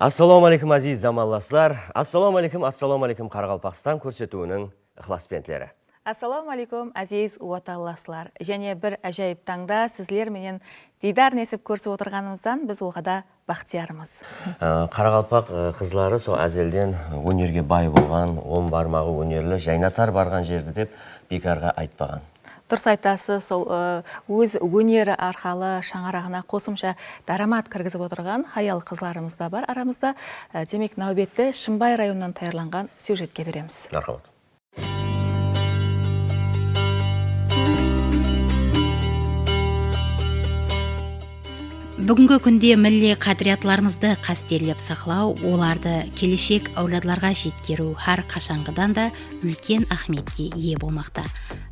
Assalomu alaykum aziz zamonlashlar. Assalomu alaykum Qaraqalpaqstan ko'rsatuvining ixlosbandlari. Assalomu alaykum aziz vatallashlar. Және bir ajoyib tangda sizlar менен дидар несіп көрсіп отырғанымыздан біз оғада бақтиярмыз. Qaraqalpaq qizlari со әзелден өнерге бай болған, 10 бармағы өнерлі жайнатар барған жерді деп бекарға айтпаған. Дұрыс айтасыз, сол өз өнері арқалы шаңырағына қосымша дарамат кіргізіп отырған хаял қызларымыз да бар арамызда. Демек, нәубетті Шымбай районынан таярланған сюжетке береміз. Рахмет. Бүгінгі күнде милли қадіриятlarımызды қастерлеп сақлау, оларды келешек әуладларға жеткеру һәр қашанғыдан да үлкен ахметке ие болмақта.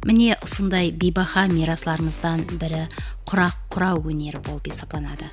Міне осындай бейбаха мирасларымыздан бірі құрақ құрау өнері болып есептелінеді.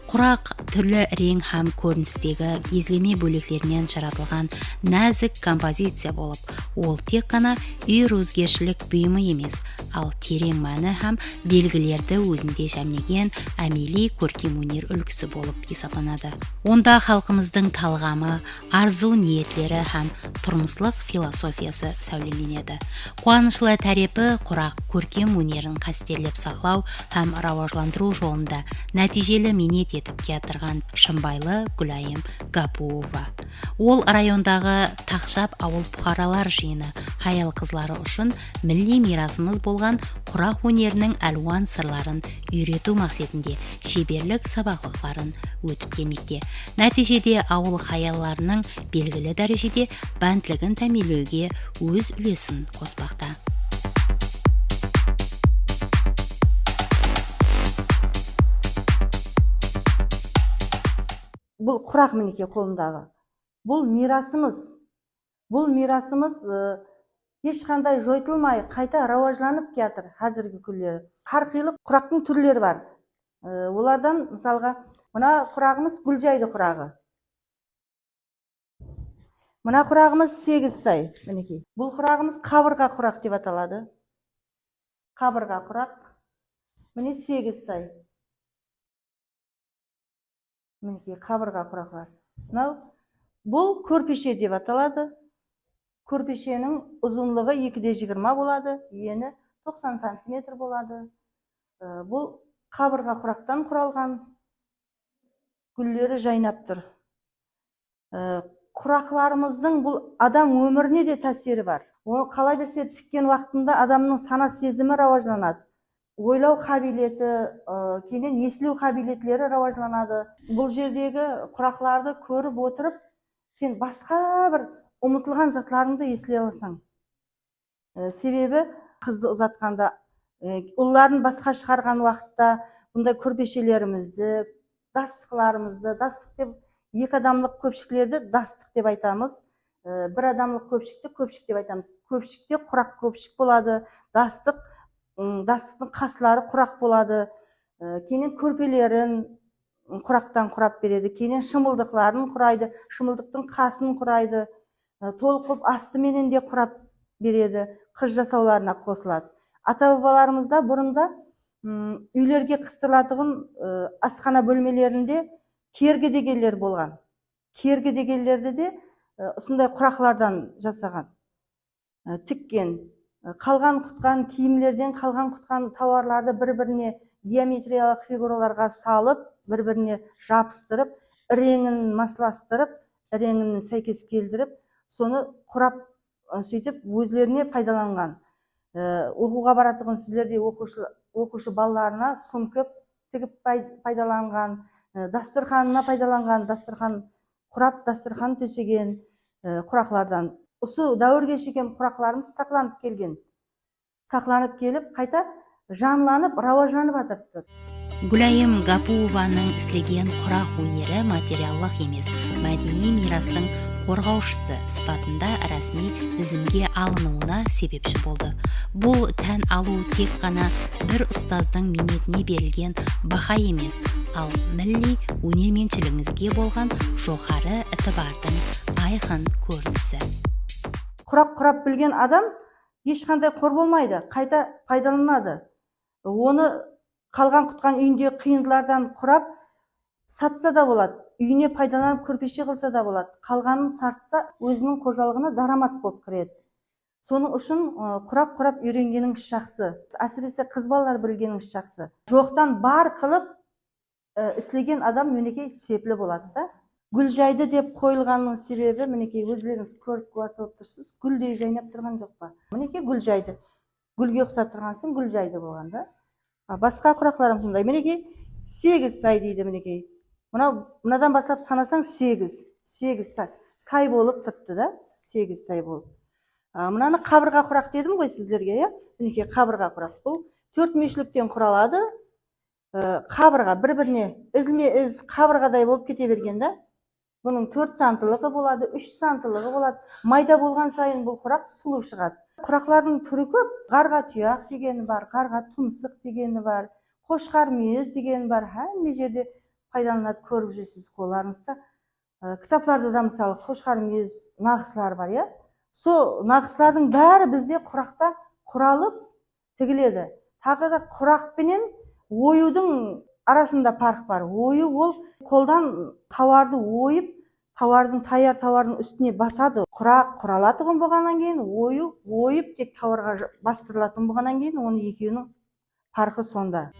Құрақ түрлі рең һәм көріністегі гезлеме бөліклерінен жаратылған нәзік композиция болып, ол тек қана үйір өзгершілік бұйымы емес, ал терең мәні һәм белгілерді өзінде жамнеген әмели көркем өнер үлгісі болып есептелінеді. Онда халқымыздың талғамы, арзу ниетлері һәм тұрмыслық философиясы сәулеленеді. Қуанышлы тәрепі құрақ көркем өнерін қастерлеп сақлау һәм рауажландыру жолында нәтижелі минет етіп келатырған Шымбайлы Гүлайым Гапуова. Ол райондағы Тақшап ауыл бұқаралар жиыны хаял қызлары үшін милли мирасымыз болған құрақ өнерінің әлуан сырларын үйрету мақсатында шеберлік сабақлықтарын өтіп келмекте. Нәтижеде ауыл хаялларының белгілі дәрежеде бәнтлігін тәмелеуге өз үлесін қоспақта. Бұл құрақ мінеке қолындағы. Бұл мирасымыз. Бұл мирасымыз ешқандай жойтылмай қайта рауажланып келатыр қазіргі күндері. Қарқилы құрақтың түрлері бар. Олардан мысалға мына құрағымыз Гүлжайды құрағы. Мына құрағымыз 8 сай мінеке. Бұл құрағымыз қабырға құрақ деп аталады. Қабырға құрақ. Міне 8 сай. Мінеке қабырға құрақлар. Бұл көрпеше деп аталады. Көрпешенің ұзынлығы 2,20 болады, ені 90 сантиметр болады. Бұл қабырға құрақтан құралған, гүллері жайнап тұр. Құрақларымыздың бұл адам өміріне де тәсері бар. Оны қала берсе тіккен уақытында адамның сана сезімі рауажланады. Ойлау қабілеті, кейіннен естілу қабілетлері рауажланады. Бұл жердегі құрақларды көріп отырып, сен басқа бір ұмытылған затларыңды естіле аласың. Себебі қызды ұзатқанда, ұлларын басқа шығарған уақытта бұндай көрпешелерімізді, дастықларымызды, дастық деп, 2 адамлық көпшіклерді дастық деп айтамыз. 1 адамлық көпшікті көпшік деп айтамыз. Көпшікте құрақ көпшік болады, дастықтың қасылары құрақ болады. Кейінен көрпелерін құрақтан құрап береді. Кейінен шымылдықларын құрайды, шымылдықтың қасын құрайды. Толқып астыменен де құрап береді, қыз жасауларына қосылады. Ата-бабаларымызда бұрында үйлерге қыстырылатығын асхана бөлмелерінде кергедегелер болған. Кергедегелерді де осындай құрақлардан жасаған, тіккен. Қалған құтқан киімлерден қалған құтқан тауарларды бір-біріне геометриялық фигураларға салып, бір-біріне жабыстырып, реңін масластырып, реңін сәйкес келдіріп, соны құрап сөйтіп өзлеріне пайдаланған. Оқуға баратығын сіздерде оқушы балаларына сұмкып тігіп пайдаланған, дастырханына пайдаланған, дастырхан құрап, дастырхан төсеген құрақлардан. Осы дәуірге шейін құрақларымыз сақланып келген. Сақланып келіп, қайта жанланып, рауажланып атырыпты. Гүлайым Гапуованың істеген құрақ өнері материаллық емес, мәдени мирастың қорғаушысы сипатында рәсми тізімге алынуына себепші болды. Бұл тән алу тек қана бір ұстаздың минетіне берілген баха емес, ал милли өнерменшілігімізге болған жоғары ітібардың айқын көрінісі. Құрақ құрап білген адам ешқандай қор болмайды, қайта пайдаланады. Оны қалған құтқан үйінде қиындылардан құрап сатса да болады. үйіне пайдаланып көрпеше қылса да болады. Қалғанын сартса өзінің қожалығына дарамат болып кіреді. Соның үшін құрап үйренгеніңіз жақсы. Әсіресе қыз балалар білгеніңіз жақсы. Жоқтан бар қылып істеген адам мінекей сеплі болады да. Гүлжайды деп қойылғанның себебі мінекей өздеріңіз көріп куәсі болып тұрсыз. Гүлдей жайнап тұрған жоқ па? Мінекей гүлжайды. Гүлге ұқсап тұрған соң гүлжайды болған да. Басқа құрақтарым сондай. Мінекей 8 сай дейді мінекей. Мынадан бастап санасаң 8 сай. Сай болып тұрыпты да, 8 сай болып. Мынаны қабырға құрақ дедім ғой сіздерге, иә? Мінекей қабырға құрақ. Бұл 4 мешіліктен құралады. Қабырға бір-біріне із қабырғадай болып кете берген да. Бұның 4 сантылығы болады, 3 сантылығы болады. Майда болған сайын бұл құрақ сұлу шығады. Құрақлардың түрі көп. Қарға тұяқ дегені бар, қарға тұмсық дегені бар, қошқар мүйіз дегені бар. Әмме жерде пайдаланады, көріп жүрсіз қолдарыңызда. Кітапларда да мысалы қошқар мүйіз нақыслар бар, иә? Сол нақыслардың бәрі бізде құрақта құралып тігіледі. Тағы да құрақпенен оюдың арасында парқ бар. Ою ол қолдан тауарды ойып, таяр тауардың үстіне басады. Құрақ құралатығын болғаннан кейін, ойып тек тауарға бастырылатын болғаннан кейін, оны екеуінің парқы сонда.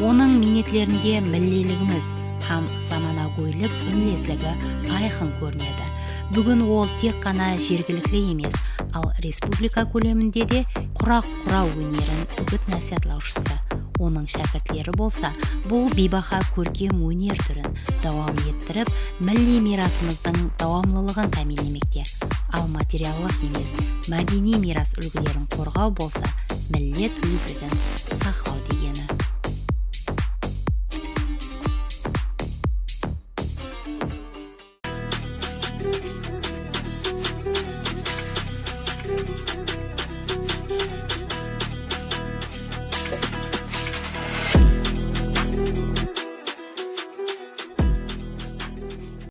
Оның минетлерінде миллилігіміз һәм заманауилік үнлеслігі айқын көрінеді. Бүгін ол тек қана жергілікті емес, ал республика көлемінде де құрақ құрау өнерін үгіт насихатлаушысы. Оның шәкіртлері болса, бұл бейбаха көркем өнер түрін давам еттіріп, милли мирасымыздың давамлылығын тәмінлемекте. Ал материаллық емес, мәдени мирас үлгілерін қорғау болса, миллет өздігін сақлау деген